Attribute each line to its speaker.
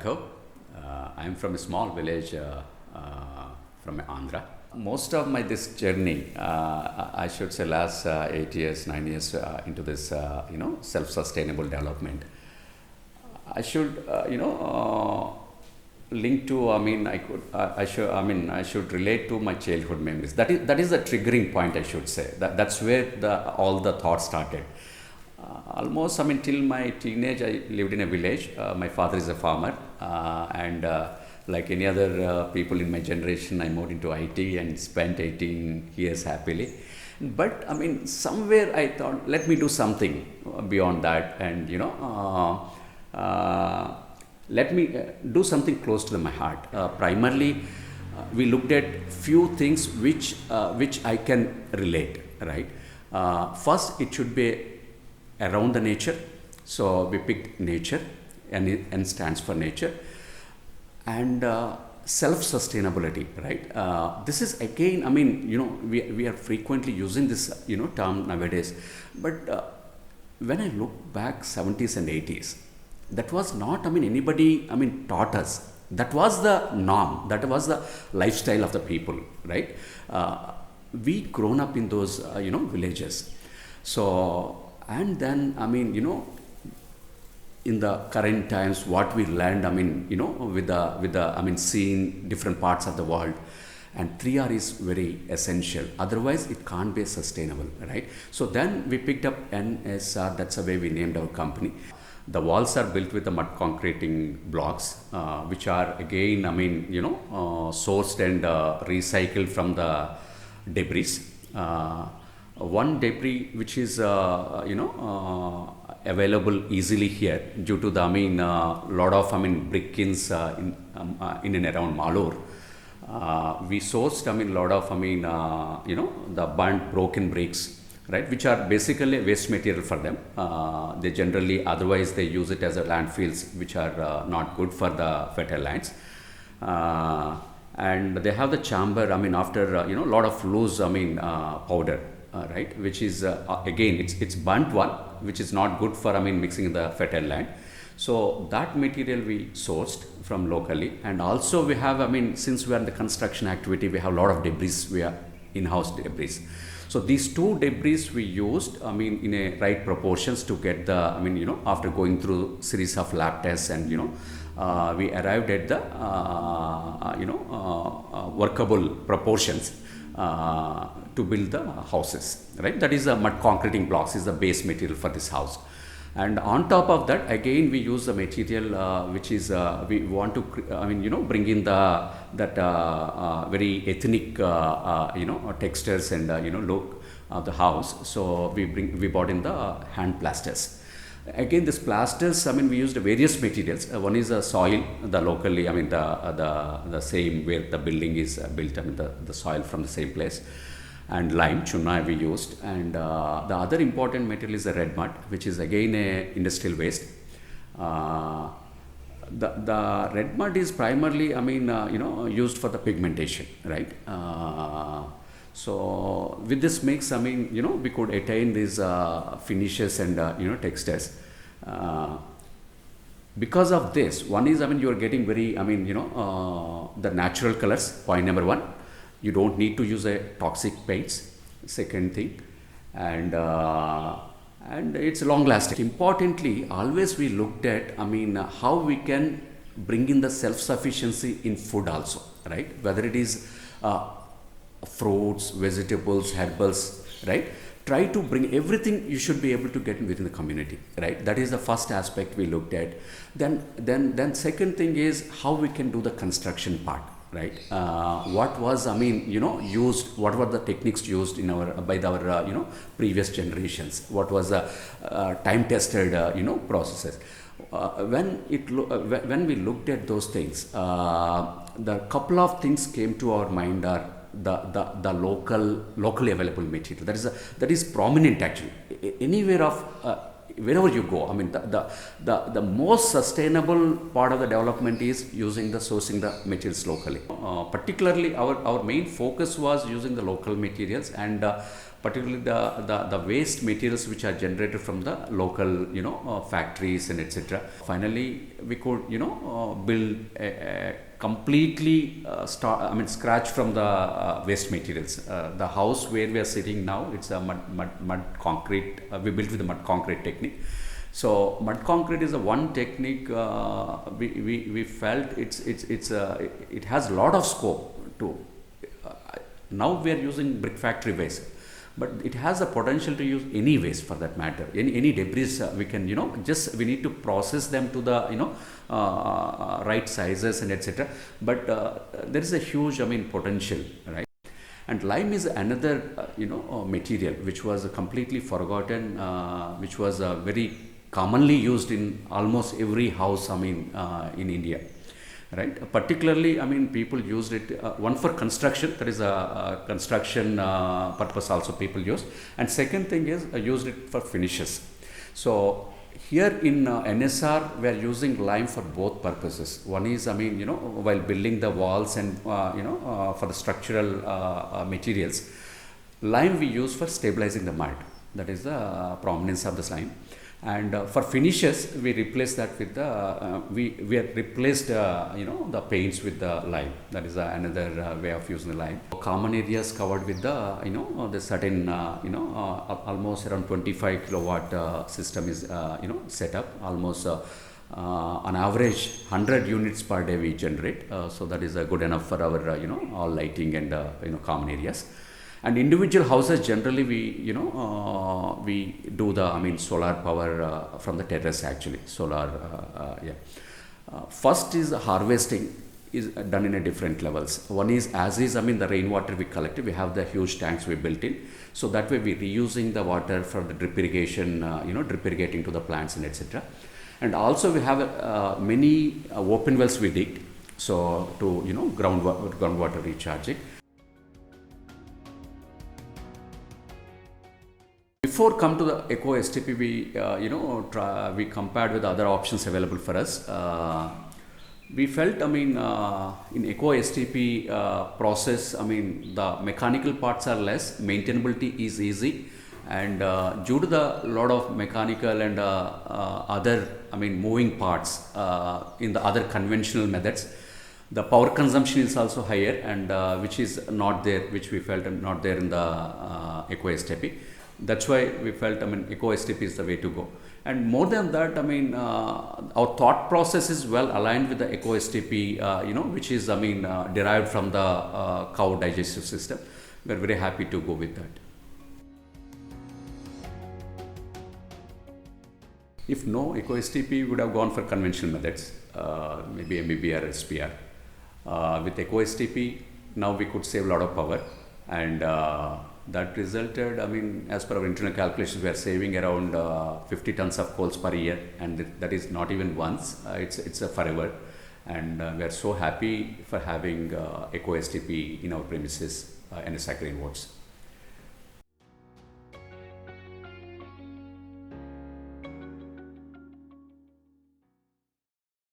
Speaker 1: Raghav. I'm from a small village from Andhra. Most of my this journey, I should say, last 8 years, 9 years into this, self-sustainable development. I should, link to. I should relate to my childhood memories. That is the triggering point. I should say that's where all the thoughts started. Almost, till my teenage, I lived in a village. My father is a farmer, and like any other people in my generation, I moved into IT and spent 18 years happily. But somewhere I thought, let me do something beyond that, and let me do something close to my heart. Primarily, we looked at few things which I can relate. Right. First, it should be around the nature. So we picked nature, and N stands for nature, and self-sustainability, right? This is again, we are frequently using this, term nowadays. But when I look back 70s and 80s, that was not, anybody, taught us. That was the norm. That was the lifestyle of the people, right? We grown up in those, villages. So, and then, in the current times, what we learned, with the seeing different parts of the world, and 3R is very essential. Otherwise, it can't be sustainable, right? So then we picked up NSR. That's the way we named our company. The walls are built with the mud concreting blocks, which are again, sourced and recycled from the debris. One debris which is available easily here due to the lot of brick kilns in and around Malur. We sourced lot of the burnt broken bricks, right, which are basically waste material for them. They generally, otherwise they use it as a landfills, which are not good for the fertile lands. And they have the chamber, after lot of loose powder, right, which is again it's burnt one, which is not good for mixing in the fertile land. So that material we sourced from locally, and also we have since we are in the construction activity, we have a lot of debris. We are in-house debris. So these two debris we used in a right proportions to get the after going through series of lab tests, and we arrived at the workable proportions to build the houses, right? That is the mud concreting blocks is the base material for this house. And on top of that, again we use the material which is we want to bring in that very ethnic textures and look of the house. So we bought in the hand plasters. Again, this plasters, we used various materials. One is the soil, the locally, the same where the building is built, the soil from the same place, and lime, chunna we used. And the other important material is the red mud, which is again a industrial waste. The red mud is primarily, used for the pigmentation, right? So with this mix, we could attain these finishes and textures. Because of this, one is you are getting very the natural colors. Point number one, you don't need to use a toxic paints. Second thing, and it's long lasting. Importantly, always we looked at how we can bring in the self sufficiency in food also, right? Whether it is fruits, vegetables, herbals, right? Try to bring everything you should be able to get within the community, right? That is the first aspect we looked at. Then second thing is how we can do the construction part, right? What was used? What were the techniques used in by our previous generations? What was the time tested processes? When we looked at those things, the couple of things came to our mind are the locally available material. That is prominent actually. Anywhere of wherever you go, I mean, the most sustainable part of the development is using the sourcing the materials locally. Particularly, our main focus was using the local materials, and particularly the waste materials which are generated from the local, factories and etc. Finally, we could, build a completely scratch from the waste materials. The house where we are sitting now, it's a mud concrete. We built with the mud concrete technique. So mud concrete is a one technique. We felt it has a lot of scope to. Now we are using brick factory waste, but it has the potential to use any waste for that matter. Any debris we can, just we need to process them to the, right sizes and etc. But there is a huge, potential, right? And lime is another, material which was completely forgotten, which was very commonly used in almost every house, in India. Right, particularly, people used it one for construction. There is a construction purpose also people use, and second thing is used it for finishes. So here in NSR we are using lime for both purposes. One is, while building the walls and for the structural materials, lime we use for stabilizing the mud. That is the prominence of the lime. And for finishes, we replace that with the we have replaced the paints with the lime. That is another way of using the lime. Common areas covered with the the certain almost around 25 kilowatt system is set up. Almost on average 100 units per day we generate. So that is good enough for our all lighting and common areas. And individual houses generally we we do the solar power from the terrace actually solar first is harvesting is done in a different levels. One is as is the rainwater we collected, we have the huge tanks we built in, so that way we reusing the water for the drip irrigation, drip irrigating to the plants and etc. And also we have many open wells we dig, so to groundwater recharging. Before come to the Eco STP, we compared with other options available for us. We felt, in Eco STP process, the mechanical parts are less, maintainability is easy, and due to the lot of mechanical and other, moving parts in the other conventional methods, the power consumption is also higher, and which is not there, which we felt not there in the Eco STP. That's why we felt, Eco STP is the way to go. And more than that, our thought process is well aligned with the Eco STP, which is, derived from the cow digestive system. We're very happy to go with that. If no Eco STP, we would have gone for conventional methods, maybe MBB or SPR. With Eco STP, now we could save a lot of power, and that resulted, as per our internal calculations, we are saving around 50 tons of coals per year, and that is not even once, it's a forever. And we are so happy for having Eco STP in our premises, NSR GREEN WOODS.